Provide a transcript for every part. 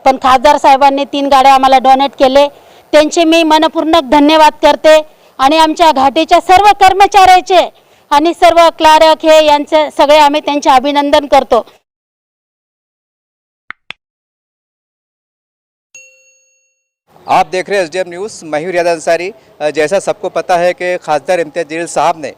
पण खासदार साहेबांनी 3 गाड्या आम्हाला डोनेट केले, त्यांचे मी मनपूर्वक धन्यवाद करते। आणि आमच्या घाटीच्या सर्व कर्मचाऱ्याचे आणि सर्व क्लार्क हे यांचे सगळे आम्ही त्यांचे अभिनंदन करतो। आप देख रहे हैं एसडीएम न्यूज़, मैं हूं रियाद अंसारी। जैसा सबको पता है कि खासदार इम्तियाज़ जलील साहब ने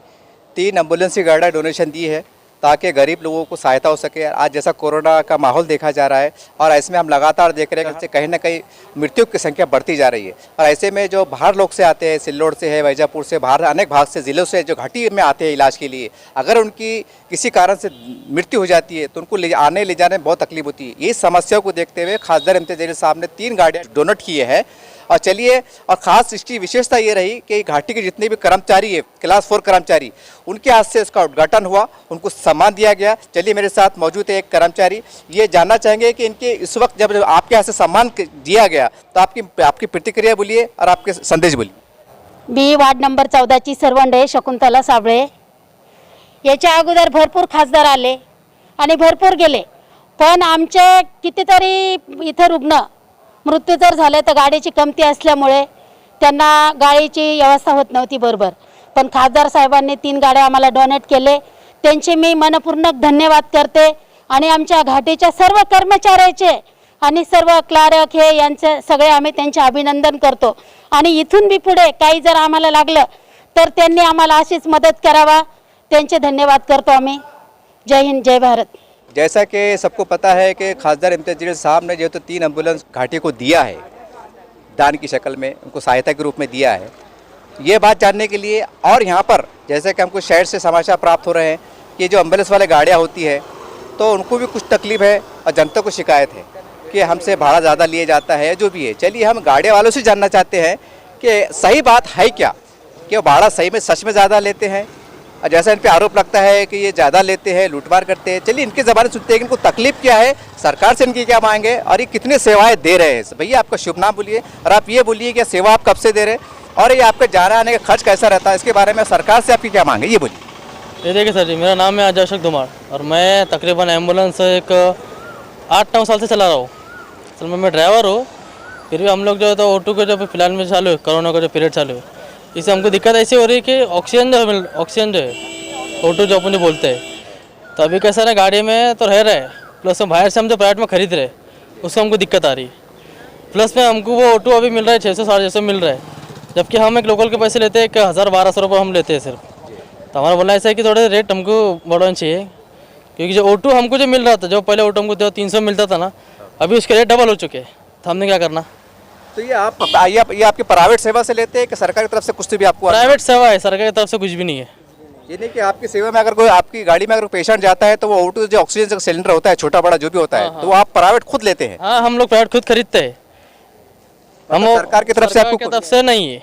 3 एम्बुलेंस की गाड़ी डोनेशन दी है ताकि गरीब लोगों को सहायता हो सके। आज जैसा कोरोना का माहौल देखा जा रहा है और ऐसे में हम लगातार देख रहे हैं कि कहीं ना कहीं मृत्यु की संख्या बढ़ती जा रही है। और ऐसे में जो बाहर लोग से आते हैं, सिल्लोड से है, वैजापुर से, बाहर अनेक भाग से, ज़िलों से जो घाटी में आते हैं इलाज के लिए, अगर उनकी किसी कारण से मृत्यु हो जाती है तो उनको ले जाने में बहुत तकलीफ होती है। ये समस्याओं को देखते हुए खासदार इम्तियाज़ जलील साहब ने 3 गाड़ियाँ डोनेट किए हैं। और चलिए, और ख़ास इसकी विशेषता ये रही कि घाटी के जितने भी कर्मचारी है, क्लास 4 कर्मचारी, उनके हाथ से इसका उद्घाटन हुआ, उनको सम्मान दिया गया। चलिए, मेरे साथ मौजूद है एक कर्मचारी, ये जानना चाहेंगे कि इनके इस वक्त जब आपके हाथ से सम्मान दिया गया तो आपकी प्रतिक्रिया बोलिए और आपके संदेश बोलिए। मी वार्ड नंबर 14 ची सर्वंट आहे, शकुंतला साबळे। याच्या अगोदर भरपूर खासदार आले आणि भरपूर गेले, पण आमचे कितीतरी इथे रुग्ण मृत्यू जर झाले तर गाडीची कमती असल्यामुळे त्यांना गाडीची व्यवस्था होत नव्हती बरोबर। पण खासदार साहेबांनी 3 गाड्या आम्हाला डोनेट केले, त्यांचे मी मनपूर्वक धन्यवाद करते। आणि आमच्या घाटीच्या सर्व कर्मचाऱ्याचे आणि सर्व क्लार्क हे यांचे सगळे आम्ही त्यांचे अभिनंदन करतो। आणि इथून भी पुढे काही जर आम्हाला लागलं तर त्यांनी आम्हाला अशीच मदत करावा, त्यांचे धन्यवाद करतो आम्ही। जय हिंद, जय भारत। जैसा कि सबको पता है कि खासदार इम्तियाज़ जलील साहब ने जो 3 एम्बुलेंस घाटी को दिया है, दान की शक्ल में उनको सहायता के रूप में दिया है। ये बात जानने के लिए, और यहाँ पर जैसे कि हमको शहर से समाचार प्राप्त हो रहे हैं कि जो एम्बुलेंस वाले गाड़ियाँ होती है तो उनको भी कुछ तकलीफ है और जनता को शिकायत है कि हमसे भाड़ा ज़्यादा लिए जाता है, जो भी है। चलिए, हम गाड़ियाँ वालों से जानना चाहते हैं कि सही बात है क्या, कि वो भाड़ा सही में सच में ज़्यादा लेते हैं, और जैसा इन पे आरोप लगता है कि ये ज़्यादा लेते हैं, लूटमार करते हैं। चलिए, इनके ज़बान सुनते हैं कि इनको तकलीफ क्या है, सरकार से इनकी क्या मांगे और ये कितनी सेवाएं दे रहे हैं। भैया, आपका शुभ नाम बोलिए और आप ये बोलिए कि सेवा आप कब से दे रहे हैं और ये आपके जाने आने का खर्च कैसा रहता है, इसके बारे में सरकार से आपकी क्या मांगे, ये बोलिए। ये देखिए सर जी, मेरा नाम है अजय अशोक धुमार और मैं तकरीबन एम्बुलेंस एक 8-9 साल से चला रहा हूँ। असल में मैं ड्राइवर हूँ, फिर भी हम लोग जो है तो ऑटो के जो फिलहाल में चालू है, कोरोना का जो पीरियड चालू है, इससे हमको दिक्कत ऐसी हो रही है कि ऑक्सीजन जो है ऑटो जो अपन बोलते हैं, तो अभी कैसा ना गाड़ी में तो रह रहा है, प्लस हम बाहर से हम जो प्राइवेट में खरीद रहे उसको हमको दिक्कत आ रही है। प्लस में हमको वो ऑटो अभी मिल रहा है 600-650 मिल रहा है, जबकि हम एक लोकल के पैसे लेते हैं 1000-1200 रुपये हम लेते हैं सिर्फ। तो हमारा बोलना ऐसा है कि थोड़े रेट हमको बढ़ाना चाहिए, क्योंकि जो ऑटो हमको जो मिल रहा था, जो पहले ऑटो हमको 300 मिलता था ना, अभी उसके रेट डबल हो चुके हैं, तो हमने क्या करना। तो ये आपकी प्राइवेट सेवा से लेते हैं कि सरकार की तरफ से कुछ भी आपको? प्राइवेट सेवा है, सरकार की तरफ से कुछ भी नहीं है। ये नहीं कि आपकी सेवा में अगर कोई आपकी गाड़ी में अगर पेशेंट जाता है तो वो ऑटो जो ऑक्सीजन का सिलेंडर होता है, छोटा बड़ा जो भी होता है, तो वो आप प्राइवेट खुद लेते हैं? हाँ, हम लोग प्राइवेट खुद खरीदते हैं। हम सरकार की तरफ से आपको? सरकार की तरफ से नहीं है,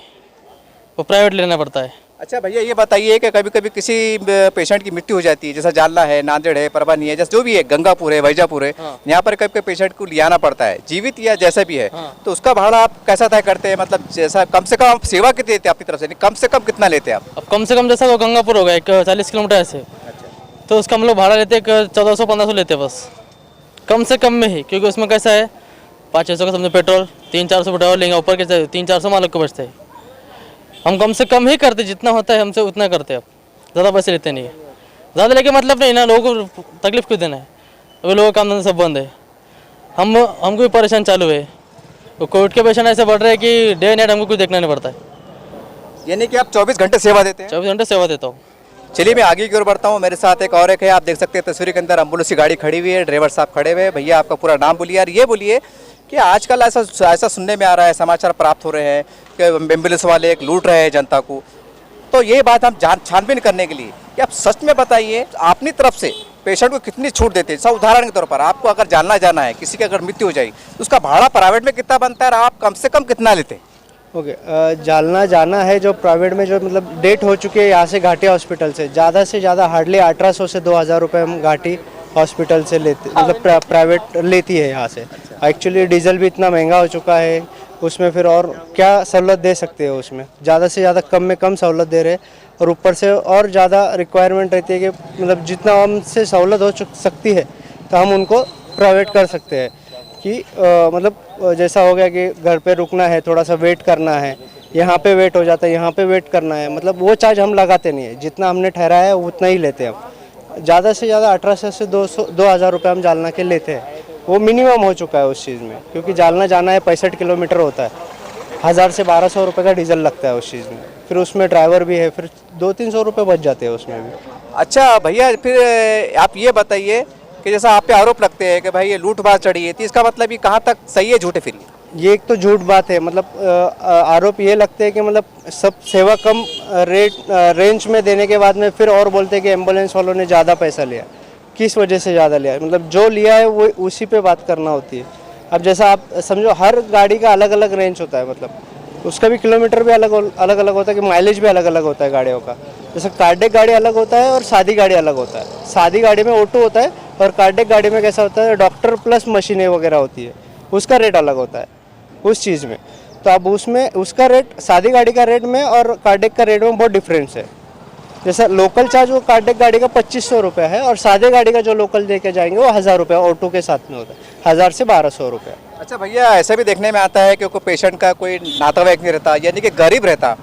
वो प्राइवेट लेना पड़ता है। अच्छा भैया, ये बताइए कि कभी कभी किसी पेशेंट की मृत्यु हो जाती है, जैसा जालना है, नांदेड़ है, परवानी है, जैसे जो भी है, गंगापुर है, वैजापुर है, यहाँ पर कभी कभी पेशेंट को लियाना पड़ता है, जीवित या जैसा भी है, तो उसका भाड़ा आप कैसा तय करते हैं? मतलब जैसा कम से कम आप सेवा कितनी देते हैं आपकी तरफ से, कम से कम कितना लेते हैं आप? अब कम से कम जैसा वो गंगापुर होगा 40 किलोमीटर ऐसे, तो उसका हम लोग भाड़ा लेते हैं 1400-1500 लेते हैं बस, कम से कम में ही। क्योंकि उसमें कैसा है 500-600 का समझो पेट्रोल, 300-400 पेट्रोल लेंगे, ऊपर के 300-400 मालिक को बचते हैं। हम कम से कम ही करते, जितना होता है हमसे उतना करते हैं, अब ज़्यादा पैसे लेते नहीं है। ज़्यादा लेके मतलब नहीं ना, लोगों को तकलीफ क्यों देना है? अभी लोगों का काम धंधा सब बंद है, हमको भी परेशान चालू है। तो कोविड के पेशेंट ऐसे बढ़ रहे हैं कि डे नाइट हमको कुछ देखना नहीं पड़ता है। यानी कि आप 24 घंटे सेवा देते हैं? 24 घंटे सेवा देता हूँ। चलिए, मैं आगे की ओर बढ़ता हूँ। मेरे साथ एक और है, आप देख सकते हैं तस्वीर के अंदर एम्बुलेंस की गाड़ी खड़ी हुई है, ड्राइवर साहब खड़े हुए हैं। भैया, आपका पूरा नाम बोलिए और ये बोलिए कि आजकल ऐसा सुनने में आ रहा है, समाचार प्राप्त हो रहे हैं कि एम्बुलेंस वाले एक लूट रहे हैं जनता को, तो ये बात हम छानबीन करने के लिए कि आप सच में बताइए, अपनी तरफ से पेशेंट को कितनी छूट देते हैं? सब उदाहरण के तौर पर आपको अगर जाना है, किसी की अगर मृत्यु हो जाए तो उसका भाड़ा प्राइवेट में कितना बनता है और आप कम से कम कितना लेते हैं? ओके, जाना है जो प्राइवेट में जो मतलब डेट हो चुकी है यहाँ से घाटी हॉस्पिटल से ज़्यादा हार्डली 1800 से 2000 रुपये हम घाटी हॉस्पिटल से लेते, मतलब प्राइवेट लेती है यहाँ से। एक्चुअली डीजल भी इतना महंगा हो चुका है उसमें, फिर और क्या सहूलत दे सकते हैं उसमें? ज़्यादा से ज़्यादा कम में कम सहूलत दे रहे, और ऊपर से और ज़्यादा रिक्वायरमेंट रहती है कि मतलब जितना हमसे सहूलत हो सकती है तो हम उनको प्राइवेट कर सकते हैं। कि मतलब जैसा हो गया कि घर पे रुकना है, थोड़ा सा वेट करना है, यहाँ पे वेट हो जाता है, यहाँ पे वेट करना है, मतलब वो चार्ज हम लगाते नहीं है, जितना हमने ठहराया है उतना ही लेते हैं हम। ज़्यादा से ज़्यादा 1800 से 2,000 रुपये हम जालना के लेते हैं, वो मिनिमम हो चुका है उस चीज़ में, क्योंकि जालना जाना है 65 किलोमीटर होता है, 1000 से 1200 रुपये का डीजल लगता है उस चीज़ में, फिर उसमें ड्राइवर भी है, फिर 200-300 रुपये बच जाते हैं उसमें भी। अच्छा भैया, फिर आप ये बताइए कि जैसा आप पे आरोप लगते हैं कि भाई ये लूटपाट चढ़ी है, तो इसका मतलब ये कहाँ तक सही है, झूठ है फिर ये एक तो झूठ बात है, मतलब आरोप ये लगते हैं कि मतलब सब सेवा कम रेंज में देने के बाद में फिर और बोलते हैं कि एम्बुलेंस वालों ने ज़्यादा पैसा लिया। किस वजह से ज़्यादा लिया है? मतलब जो लिया है वो उसी पे बात करना होती है। अब जैसा आप समझो, हर गाड़ी का अलग अलग रेंज होता है, मतलब उसका भी किलोमीटर भी अलग अलग होता है, कि माइलेज भी अलग अलग होता है गाड़ियों का। जैसे कार्डियक गाड़ी अलग होता है और सादी गाड़ी अलग होता है। सादी गाड़ी में ऑटो होता है और कार्डियक गाड़ी में कैसा होता है, डॉक्टर प्लस मशीनें वगैरह होती है, उसका रेट अलग होता है उस चीज़ में। तो अब उसमें उसका रेट, सादी गाड़ी का रेट में और कार्डियक का रेट में बहुत डिफरेंस है। जैसा लोकल चार्ज वो कार्डियक गाड़ी का 2500 रुपये है, और सादे गाड़ी का जो लोकल लेके जाएंगे वो 1000 रुपये ऑटो के साथ में होता है, 1000 से 1200 रुपये। अच्छा भैया, ऐसा भी देखने में आता है कि कोई पेशेंट का कोई नातावाइक नहीं रहता, यानी कि गरीब रहता,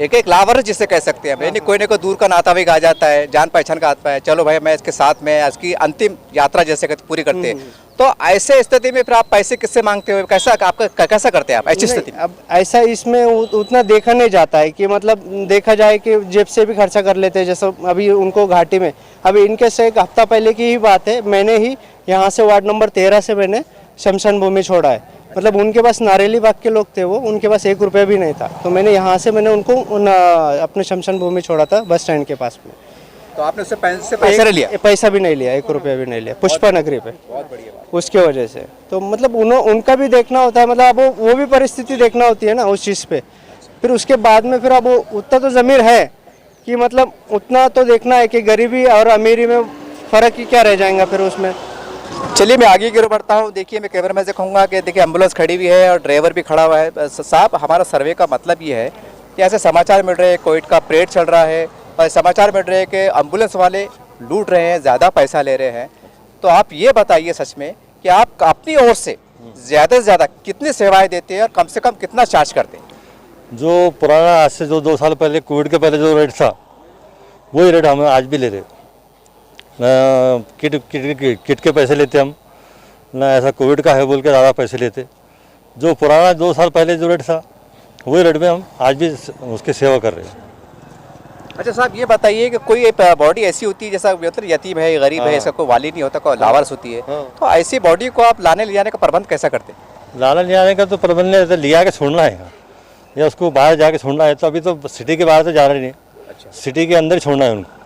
एक लावारिस जिसे कह सकते हैं, यानी कोई ना कोई दूर का नातावाइक आ जाता है, जान पहचान का आता है, चलो भाई मैं इसके साथ में इसकी अंतिम यात्रा जैसे पूरी करते हैं। तो ऐसे स्थिति में फिर आप पैसे किससे मांगते हो, कैसा आपका कैसा करते हैं आप ऐसी स्थिति में? अब ऐसा इसमें उतना देखा नहीं जाता है कि मतलब देखा जाए कि जेब से भी खर्चा कर लेते हैं। जैसे अभी उनको घाटी में, अभी इनके से एक हफ्ता पहले की ही बात है, मैंने ही यहाँ से वार्ड नंबर 13 से मैंने शमशान भूमि छोड़ा है। मतलब उनके पास नारेली बाग के लोग थे, वो उनके पास 1 रुपया भी नहीं था, तो मैंने यहाँ से मैंने उनको अपने शमशान भूमि छोड़ा था बस स्टैंड के पास में। तो आपने उससे पैसा लिया? पैसा भी नहीं लिया, 1 रुपया भी नहीं लिया, पुष्पा नगरी पे। बहुत बढ़िया बात। उसके वजह से तो मतलब उनका भी देखना होता है, मतलब अब वो भी परिस्थिति देखना होती है ना उस चीज़ पे। फिर उसके बाद में फिर अब उतना तो ज़मीर है कि मतलब उतना तो देखना है कि गरीबी और अमीरी में फ़र्क ही क्या रह जाएगा फिर उसमें। चलिए मैं आगे की ओर बढ़ता हूँ। देखिए मैं कैमरा मैन से कहूँगा कि देखिए एम्बुलेंस खड़ी हुई है और ड्राइवर भी खड़ा हुआ है। साहब, हमारा सर्वे का मतलब ये है कि ऐसे समाचार मिल रहे हैं कोविड का परेड चल रहा है और समाचार मिल रहे हैं कि एम्बुलेंस वाले लूट रहे हैं, ज़्यादा पैसा ले रहे हैं। तो आप ये बताइए सच में कि आप अपनी ओर से ज़्यादा से ज़्यादा कितनी सेवाएं देते हैं और कम से कम कितना चार्ज करते हैं? जो पुराना आज से जो 2 साल पहले कोविड के पहले जो रेट था वही रेट हम आज भी ले रहे। न किट के पैसे लेते हम, ना ऐसा कोविड का है बोल के ज़्यादा पैसे लेते। जो पुराना 2 साल पहले जो रेट था वही रेट में हम आज भी उसकी सेवा कर रहे हैं। अच्छा साहब, ये बताइए कि कोई बॉडी ऐसी होती है जैसा मतलब यतीम है, गरीब है, इसका कोई वाली नहीं होता, कोई लावारिस होती है, तो ऐसी बॉडी को आप लाने ले जाने का प्रबंध कैसा करते हैं? लाने ले जाने का तो प्रबंध नहीं, लिया के छोड़ना है या उसको बाहर जाके छोड़ना है। तो अभी तो सिटी के बाहर तो जा रहे नहीं, सिटी के अंदर छोड़ना है उनको।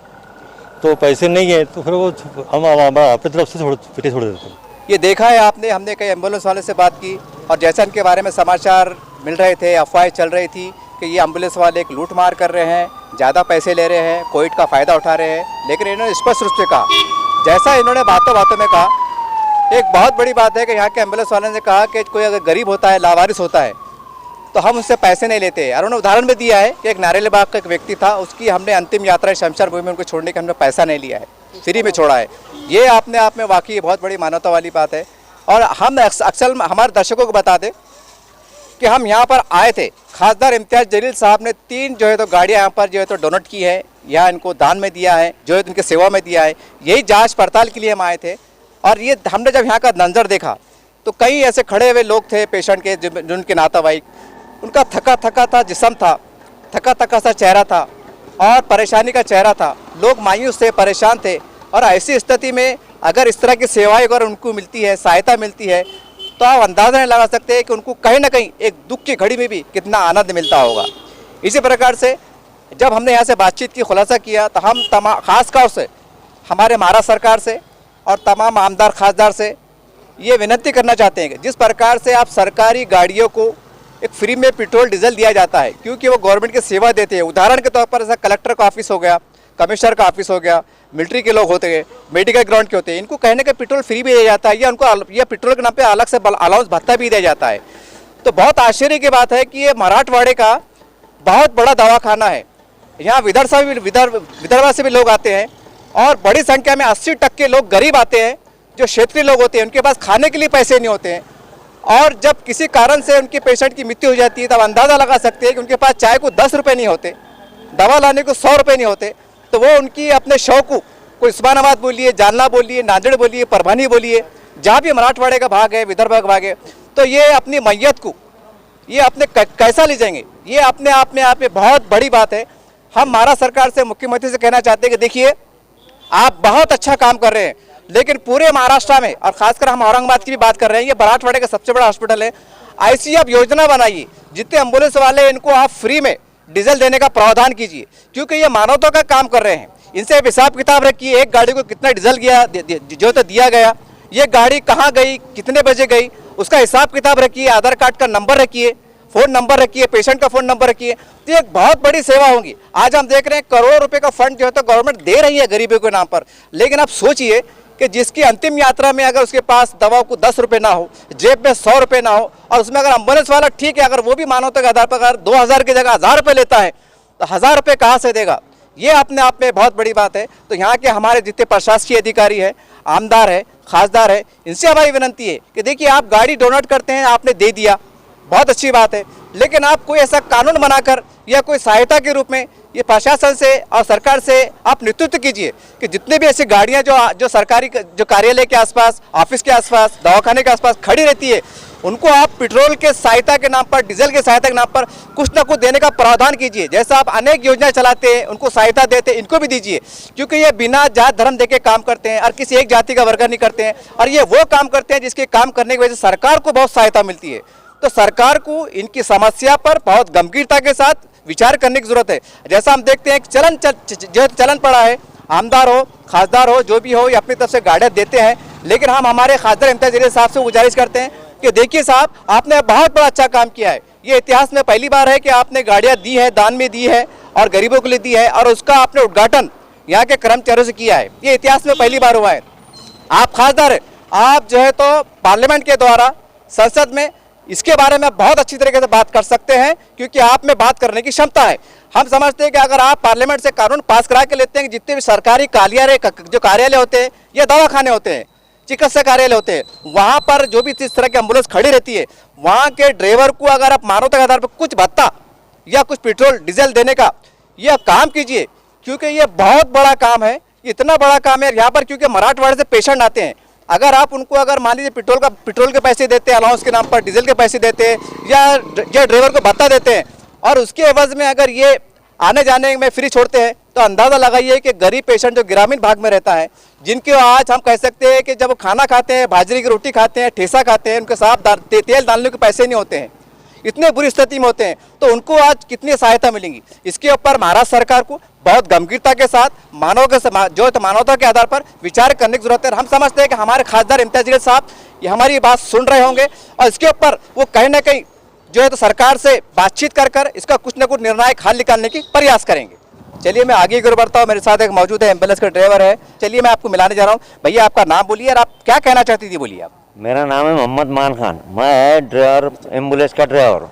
तो पैसे नहीं है तो फिर वो हम अपनी तरफ से पिटे छोड़ देते हैं। ये देखा है आपने, हमने कई एम्बुलेंस वाले से बात की और जैसा इनके बारे में समाचार मिल रहे थे, अफवाहें चल रही थी कि ये एम्बुलेंस वाले एक लूट मार कर रहे हैं, ज़्यादा पैसे ले रहे हैं, कोविड का फ़ायदा उठा रहे हैं। लेकिन इन्होंने स्पष्ट रूप से कहा, जैसा इन्होंने बातों बातों में कहा, एक बहुत बड़ी बात है कि यहाँ के एम्बुलेंस वाले ने कहा कि कोई अगर गरीब होता है, लावारिस होता है, तो हम उससे पैसे नहीं लेते। और उन्होंने उदाहरण भी दिया है कि एक नारेली बाग का एक व्यक्ति था, उसकी हमने अंतिम यात्रा शमशान भूमि में उनको छोड़ने का हमने पैसा नहीं लिया है, फ्री में छोड़ा है। ये अपने आप में वाकई बहुत बड़ी मानवता वाली बात है। और हम अक्सर हमारे दर्शकों को बता दें कि हम यहाँ पर आए थे, खासदार इम्तियाज़ जलील साहब ने 3 जो है तो गाड़ियाँ यहाँ पर जो है तो डोनेट की है, या इनको दान में दिया है, जो है इनकी सेवा में दिया है। यही जांच पड़ताल के लिए हम आए थे। और ये हमने जब यहाँ का मंजर देखा तो कई ऐसे खड़े हुए लोग थे पेशेंट के, जिनके नातावाइक, उनका थका थका था जिस्म था, थका थका सा चेहरा था और परेशानी का चेहरा था। लोग मायूस थे, परेशान थे। और ऐसी स्थिति में अगर इस तरह की सेवाएं अगर उनको मिलती है, सहायता मिलती है, तो आप अंदाज़ा नहीं लगा सकते कि उनको कहीं ना कहीं एक दुख की घड़ी में भी कितना आनंद मिलता होगा। इसी प्रकार से जब हमने यहाँ से बातचीत की, खुलासा किया, तो हम खास तौर से हमारे महाराष्ट्र सरकार से और तमाम आमदार खासदार से ये विनती करना चाहते हैं कि जिस प्रकार से आप सरकारी गाड़ियों को एक फ्री में पेट्रोल डीजल दिया जाता है, क्योंकि वो गवर्नमेंट की सेवा देते हैं। उदाहरण के तौर पर ऐसा कलेक्टर का ऑफिस हो गया, कमिश्नर का ऑफिस हो गया, मिलिट्री के लोग होते हैं, मेडिकल ग्राउंड के होते हैं, इनको कहने का पेट्रोल फ्री भी दिया जाता है या उनको या पेट्रोल के नाम पे अलग से अलाउंस भत्ता भी दिया जाता है। तो बहुत आश्चर्य की बात है कि ये मराठवाड़े का बहुत बड़ा दवाखाना है। यहाँ विदर्भ से भी लोग आते हैं और बड़ी संख्या में 80% लोग गरीब आते हैं, जो क्षेत्रीय लोग होते हैं, उनके पास खाने के लिए पैसे नहीं होते हैं, और जब किसी कारण से उनके पेशेंट की मृत्यु हो जाती है तब अंदाज़ा लगा सकते हैं कि उनके पास चाय को 10 रुपये नहीं होते, दवा लाने को 100 रुपये नहीं होते, तो वो उनकी अपने शौक को, कोई उस्मानाबाद बोलिए, जालना बोलिए, नांदेड़ बोलिए, परभनी बोलिए, जहाँ भी मराठवाड़े का भाग है, विदर्भ का भाग है, तो ये अपनी मैयत को ये अपने कैसा ले जाएंगे, ये अपने आप में बहुत बड़ी बात है। हम महाराष्ट्र सरकार से, मुख्यमंत्री से कहना चाहते हैं कि देखिए आप बहुत अच्छा काम कर रहे हैं, लेकिन पूरे महाराष्ट्र में और खासकर हम औरंगाबाद की भी बात कर रहे हैं, ये मराठवाड़े का सबसे बड़ा हॉस्पिटल है, ऐसी आप योजना बनाइए जितने एम्बुलेंस वाले हैं इनको आप फ्री में डीजल देने का प्रावधान कीजिए, क्योंकि ये मानवता का काम कर रहे हैं। इनसे हिसाब किताब रखिए, एक गाड़ी को कितना डीजल गया जो तो दिया गया, ये गाड़ी कहाँ गई, कितने बजे गई, उसका हिसाब किताब रखिए, आधार कार्ड का नंबर रखिए, फ़ोन नंबर रखिए, पेशेंट का फ़ोन नंबर रखिए, तो एक बहुत बड़ी सेवा होगी। आज हम देख रहे हैं करोड़ों रुपए का फंड जो है तो गवर्नमेंट दे रही है गरीबों के नाम पर, लेकिन आप सोचिए कि जिसकी अंतिम यात्रा में अगर उसके पास दवा को 10 रुपये ना हो, जेब में 100 रुपये ना हो, और उसमें अगर एम्बुलेंस वाला ठीक है, अगर वो भी मानवता के आधार पर अगर 2000 की जगह 1000 रुपये लेता है तो 1000 रुपये कहाँ से देगा? ये अपने आप में बहुत बड़ी बात है। तो यहाँ के हमारे जितने प्रशासकीय अधिकारी हैं, आमदार है, खासदार है, इनसे हमारी विनती है कि देखिए आप गाड़ी डोनेट करते हैं, आपने दे दिया, बहुत अच्छी बात है, लेकिन आप कोई ऐसा कानून बनाकर या कोई सहायता के रूप में ये प्रशासन से और सरकार से आप नेतृत्व कीजिए कि जितने भी ऐसी गाड़ियां जो सरकारी जो कार्यालय के आसपास, ऑफिस के आसपास, दवाखाने के आसपास खड़ी रहती है, उनको आप पेट्रोल के सहायता के नाम पर, डीजल के सहायता के नाम पर कुछ ना कुछ देने का प्रावधान कीजिए। जैसा आप अनेक योजना चलाते हैं, उनको सहायता देते हैं, इनको भी दीजिए, क्योंकि ये बिना जात धर्म देके काम करते हैं और किसी एक जाति का वर्ग नहीं करते हैं, और ये वो काम करते हैं जिसके काम करने की वजह से सरकार को बहुत सहायता मिलती है। तो सरकार को इनकी समस्या पर बहुत गंभीरता के साथ विचार करने की जरूरत है। जैसा हम देखते हैं जो चलन पड़ा है, आमदार हो, खासदार हो, जो भी हो, ये अपनी तरफ से गाड़ियाँ देते हैं, लेकिन हम हमारे खासदार इम्तियाज जलील साहब से गुजारिश करते हैं कि देखिए साहब, आपने बहुत बड़ा अच्छा काम किया है। ये इतिहास में पहली बार है कि आपने गाड़ियाँ दी है, दान में दी है और गरीबों के लिए दी है, और उसका आपने उद्घाटन यहाँ के कर्मचारियों से किया है। ये इतिहास में पहली बार हुआ है। आप खासदार है, आप जो है तो पार्लियामेंट के द्वारा संसद में इसके बारे में बहुत अच्छी तरीके से बात कर सकते हैं, क्योंकि आप में बात करने की क्षमता है। हम समझते हैं कि अगर आप पार्लियामेंट से कानून पास करा के लेते हैं कि जितने भी सरकारी जो कार्यालय होते हैं या दवाखाने होते हैं, चिकित्सा कार्यालय होते हैं, वहाँ पर जो भी इस तरह की एम्बुलेंस खड़ी रहती है, वहाँ के ड्राइवर को अगर आप मानवता के आधार पर कुछ भत्ता या कुछ पेट्रोल डीजल देने का यह काम कीजिए, क्योंकि ये बहुत बड़ा काम है, इतना बड़ा काम है यहाँ पर, क्योंकि मराठवाड़े से पेशेंट आते हैं। अगर आप उनको अगर मान लीजिए पेट्रोल के पैसे देते हैं, अलाउंस के नाम पर डीजल के पैसे देते हैं, या ड्राइवर को भत्ता देते हैं, और उसके एवज में अगर ये आने जाने में फ्री छोड़ते हैं, तो अंदाज़ा लगाइए कि गरीब पेशेंट जो ग्रामीण भाग में रहता है, जिनके आज हम कह सकते हैं कि जब खाना खाते हैं, बाजरे की रोटी खाते हैं, ठेसा खाते हैं, उनके साथ तेल डालने के पैसे नहीं होते हैं, इतने बुरी स्थिति में होते हैं, तो उनको आज कितनी सहायता मिलेंगी? इसके ऊपर महाराष्ट्र सरकार को बहुत गंभीरता के साथ मानवता के आधार पर विचार करने की जरूरत है। हम समझते हैं कि हमारे खासदार इम्तियाज जलील साहब ये हमारी बात सुन रहे होंगे, और इसके ऊपर वो कहीं ना कहीं जो है तो सरकार से बातचीत कर इसका कुछ ना कुछ निर्णायक हल निकालने की प्रयास करेंगे। चलिए मैं आगे की ओर बढ़ता हूँ, मेरे साथ एक मौजूद है एम्बुलेंस का ड्राइवर है। चलिए मैं आपको मिलाने जा रहा हूँ। भैया आपका नाम बोलिए और आप क्या कहना चाहती थी, बोलिए आप। मेरा नाम है मोहम्मद मान खान, मैं ड्राइवर एम्बुलेंस का ड्राइवर,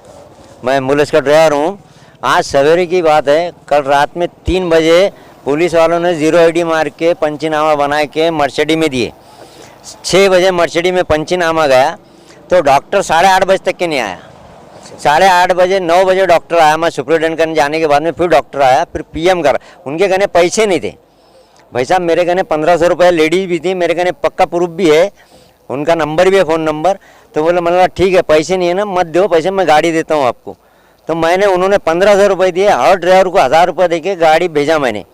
मैं एम्बुलेंस का ड्राइवर हूँ। आज सवेरे की बात है, कल रात में 3 बजे पुलिस वालों ने 0 ID मार के पंचनामा बना के मर्सिडीज में दिए। 6 बजे मर्सिडीज में पंचनामा गया तो डॉक्टर 8:30 बजे तक के नहीं आया। 8:30 बजे 9 बजे डॉक्टर आया, मैं सुपरिटेंडेंट करने जाने के बाद में फिर डॉक्टर आया, फिर PM कर। उनके कहने पैसे नहीं थे भाई साहब, मेरे कहने 1500 रुपये, लेडीज़ भी थी, मेरे कहने पक्का प्रूफ भी है, उनका नंबर भी है, फ़ोन नंबर। तो बोले मतलब ठीक है, पैसे नहीं है ना, मत दो पैसे, मैं गाड़ी देता हूँ आपको। तो उन्होंने 1500 रुपये दिए, हर ड्राइवर को 1000 रुपये दे के गाड़ी भेजा मैंने,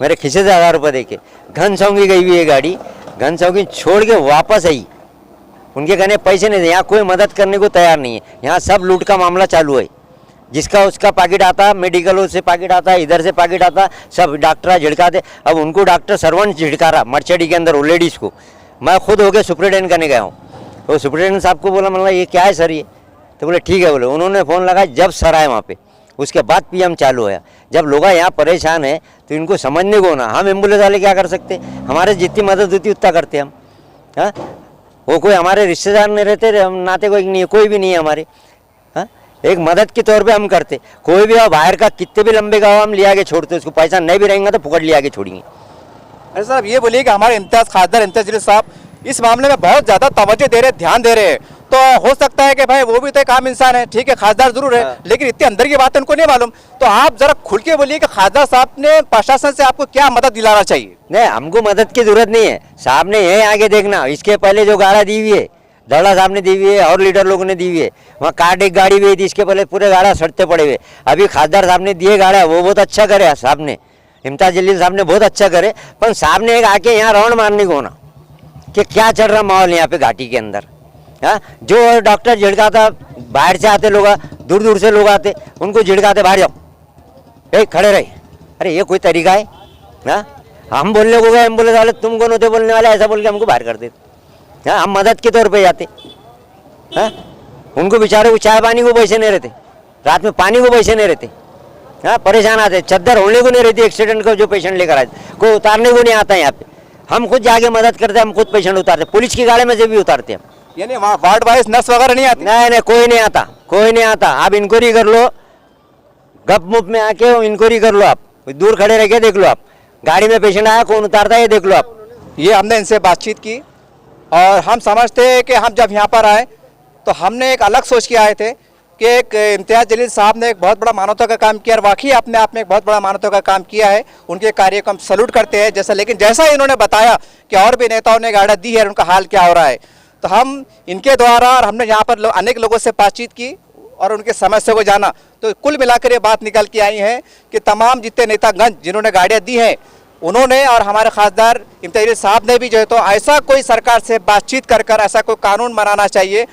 मेरे खिसे से 1000 रुपये दे के। घनसौंगी गई हुई है गाड़ी, घनसौंगी छोड़ के वापस आई। उनके कहने पैसे नहीं थे, यहाँ कोई मदद करने को तैयार नहीं है, यहाँ सब लूट का मामला चालू है। जिसका उसका पैकेट आता, मेडिकल से पैकेट आता, इधर से पैकेट आता, सब डॉक्टर झिड़काते। अब उनको डॉक्टर सर्वेंट झिड़का रहा मर्सिडीज के अंदर, वो लेडीज़ को। मैं खुद हो गया सुपरिटेंडेंट करने गया हूँ, तो सुपरिटेंडेंट साहब को बोला मतलब ये क्या है सर ये, तो बोले ठीक है। बोले उन्होंने फ़ोन लगाया, जब सर आए वहाँ पे, उसके बाद PM चालू है। जब लोग यहाँ परेशान है तो इनको समझने को ना, हम एम्बुलेंस वाले क्या कर सकते, हमारे जितनी मदद होती उतना करते हम। हाँ, वो कोई हमारे रिश्तेदार नहीं रहते, नाते कोई नहीं है, कोई भी नहीं है हमारे। हाँ, एक मदद के तौर पे हम करते। कोई भी हो बाहर का, कितने भी लंबे गाँव हम लिया के छोड़ते, उसको पैसा नहीं भी रहेंगे तो फुकट लिया के छोड़ेंगे। अरे साहब ये बोलिए कि हमारे खासदार इम्तियाज जलील साहब इस मामले में बहुत ज़्यादा तवज्जो दे रहे, ध्यान दे रहे हैं। तो हो सकता है कि भाई वो भी तो एक आम इंसान है, ठीक है, खासदार जरूर है, लेकिन इतने अंदर की बात उनको नहीं मालूम। तो आप जरा खुल के बोलिए कि खासदार साहब ने प्रशासन से आपको क्या मदद दिलाना चाहिए? नहीं, हमको मदद की जरूरत नहीं है, साहब ने यही आगे देखना। इसके पहले जो गाड़ा दी हुई है, धड़ा साहब ने दी हुई है और लीडर लोगों ने दी हुई है। वहाँ कार्ड एक गाड़ी भी थी, इसके पहले पूरे गाड़ा सड़ते पड़े हुए। अभी खासदार साहब ने दिए गाड़ा, वो बहुत अच्छा करे साहब ने, इम्तियाज जलील साहब ने बहुत अच्छा करे। पर साहब ने एक आके यहाँ राउंड मारने को ना कि क्या चल रहा माहौल यहाँ पे घाटी के अंदर। हाँ, जो डॉक्टर झिड़काता, बाहर से आते लोग, दूर दूर से लोग आते, उनको झिड़काते बाहर जाओ, खड़े रहे। अरे ये कोई तरीका है? हाँ, हम बोलने को गए एम्बुलेंस वाले, तुम कौन होते बोलने वाले, ऐसा बोल के हमको बाहर कर देते। हाँ, हम मदद के तौर पे जाते। हाँ, उनको बेचारे को चाय पानी को पैसे नहीं रहते, रात में पानी को पैसे नहीं रहते। हाँ, परेशान आते, चद्दर होने को नहीं रहती, एक्सीडेंट को जो पेशेंट लेकर आए कोई उतारने को नहीं आता है यहाँ पे। हम खुद जाके मदद करते, हम खुद पेशेंट उतारते, पुलिस की गाड़ी में से भी उतारते हम। यानी वहाँ वार्ड वाइज नर्स वगैरह नहीं आती? नहीं नहीं, कोई नहीं आता, कोई नहीं आता। आप इंक्वायरी कर लो, गप मुप में आके इंक्वायरी कर लो, आप दूर खड़े रह के देख लो, आप गाड़ी में पेशेंट आया कौन उतारता है ये देख लो आप। ये हमने इनसे बातचीत की और हम समझते हैं कि हम जब यहाँ पर आए तो हमने एक अलग सोच के आए थे कि एक इम्तियाज जलील साहब ने एक बहुत बड़ा मानवता का काम किया और वाकई अपने आप में एक बहुत बड़ा मानवता का काम किया है। उनके कार्य को हम सैल्यूट करते हैं। जैसा लेकिन जैसा इन्होंने बताया कि और भी नेताओं ने गाड़ा दी है, उनका हाल क्या हो रहा है, तो हम इनके द्वारा और हमने यहाँ पर अनेक लोगों से बातचीत की और उनके समस्या को जाना, तो कुल मिलाकर ये बात निकल के आई है कि तमाम जितने नेतागण जिन्होंने गाड़ियाँ दी हैं उन्होंने और हमारे खासदार इम्तियाज जलील साहब ने भी जो है तो ऐसा कोई सरकार से बातचीत कर कर ऐसा कोई कानून बनाना चाहिए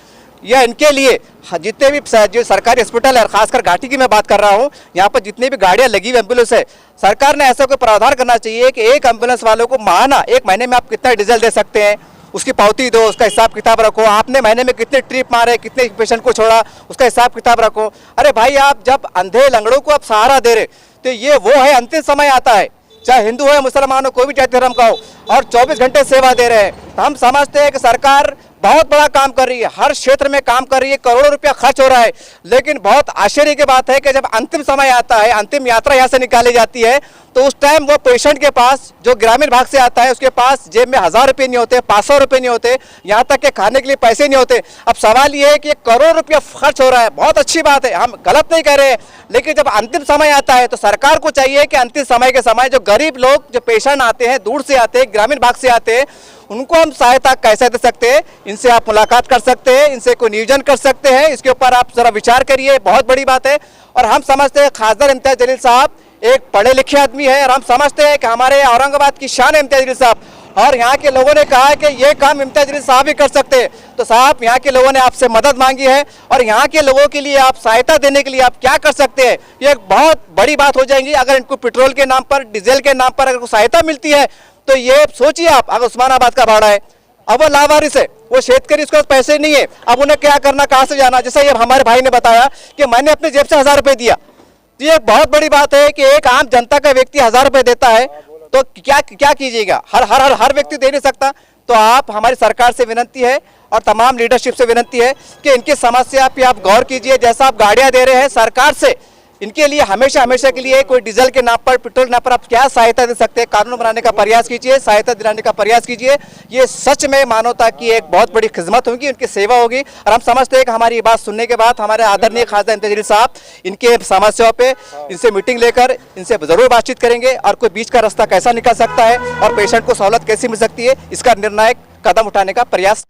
या इनके लिए जितने भी जो सरकारी हॉस्पिटल है, खासकर घाटी की मैं बात कर रहा हूँ, यहाँ पर जितनी भी गाड़ियाँ लगी हुई एम्बुलेंस है, सरकार ने ऐसा कोई प्रावधान करना चाहिए कि एक एम्बुलेंस वालों को माहाना 1 महीने में आप कितना डीजल दे सकते हैं, उसकी पावती दो, उसका हिसाब किताब रखो। आपने महीने में कितने ट्रिप मारे, कितने पेशेंट को छोड़ा, उसका हिसाब किताब रखो। अरे भाई, आप जब अंधे लंगड़ों को आप सहारा दे रहे तो ये वो है, अंतिम समय आता है, चाहे हिंदू हो मुसलमान हो, कोई भी जाति धर्म का हो, और 24 घंटे सेवा दे रहे हैं। तो हम समझते हैं कि सरकार बहुत बड़ा काम कर रही है, हर क्षेत्र में काम कर रही है, करोड़ों रुपया खर्च हो रहा है, लेकिन बहुत आश्चर्य की बात है कि जब अंतिम समय आता है, अंतिम यात्रा यहाँ से निकाली जाती है, तो उस टाइम वो पेशेंट के पास जो ग्रामीण भाग से आता है उसके पास जेब में 1000 रुपये नहीं होते, 500 रुपये नहीं होते, यहाँ तक कि खाने के लिए पैसे नहीं होते। अब सवाल ये है कि 1 करोड़ रुपया खर्च हो रहा है, बहुत अच्छी बात है, हम गलत नहीं कह रहे हैं, लेकिन जब अंतिम समय आता है तो सरकार को चाहिए कि अंतिम समय के समय जो गरीब लोग, जो पेशेंट आते हैं, दूर से आते हैं, ग्रामीण भाग से आते हैं, उनको हम सहायता कैसे दे सकते हैं, इनसे आप मुलाकात कर सकते हैं, इनसे कोई नियोजन कर सकते हैं, इसके ऊपर आप जरा विचार करिए, बहुत बड़ी बात है। और हम समझते हैं खासदार इम्तियाज जलील साहब एक पढ़े लिखे आदमी है और हम समझते हैं कि हमारे औरंगाबाद की शान है इम्तियाज जलील साहब, और यहाँ के लोगों ने कहा है कि ये काम इम्तियाज जलील साहब ही कर सकते हैं। तो साहब, यहाँ के लोगों ने आपसे मदद मांगी है और यहाँ के लोगों के लिए आप सहायता देने के लिए आप क्या कर सकते हैं, ये एक बहुत बड़ी बात हो जाएगी। अगर इनको पेट्रोल के नाम पर, डीजल के नाम पर अगर सहायता मिलती है तो ये सोचिए आप, अगर उस्मानाबाद का भाड़ा है, अब वो लावारिस है, वो शेतकरी, उसके पास पैसे नहीं है, अब उन्हें क्या करना, कहाँ से जाना। जैसे ये हमारे भाई ने बताया कि मैंने अपनी जेब से 1000 रुपये दिया, तो ये बहुत बड़ी बात है कि एक आम जनता का व्यक्ति 1000 रुपये देता है, तो क्या कीजिएगा, हर व्यक्ति दे नहीं सकता। तो आप, हमारी सरकार से विनती है और तमाम लीडरशिप से विनती है कि इनकी समस्या पे आप गौर कीजिए। जैसा आप गाड़ियाँ दे रहे हैं सरकार से, इनके लिए हमेशा के लिए कोई डीजल के नाम पर, पेट्रोल के नाम पर आप क्या सहायता दे सकते हैं, कानून बनाने का प्रयास कीजिए, सहायता दिलाने का प्रयास कीजिए। ये सच में मानवता की एक बहुत बड़ी खिदमत होगी, उनकी सेवा होगी। और हम समझते हैं कि हमारी ये बात सुनने के बाद हमारे आदरणीय खासदार इम्तियाज जलील साहब इनके समस्याओं पे इनसे मीटिंग लेकर इनसे ज़रूर बातचीत करेंगे और कोई बीच का रास्ता कैसा निकल सकता है और पेशेंट को सहूलत कैसी मिल सकती है, इसका निर्णायक कदम उठाने का प्रयास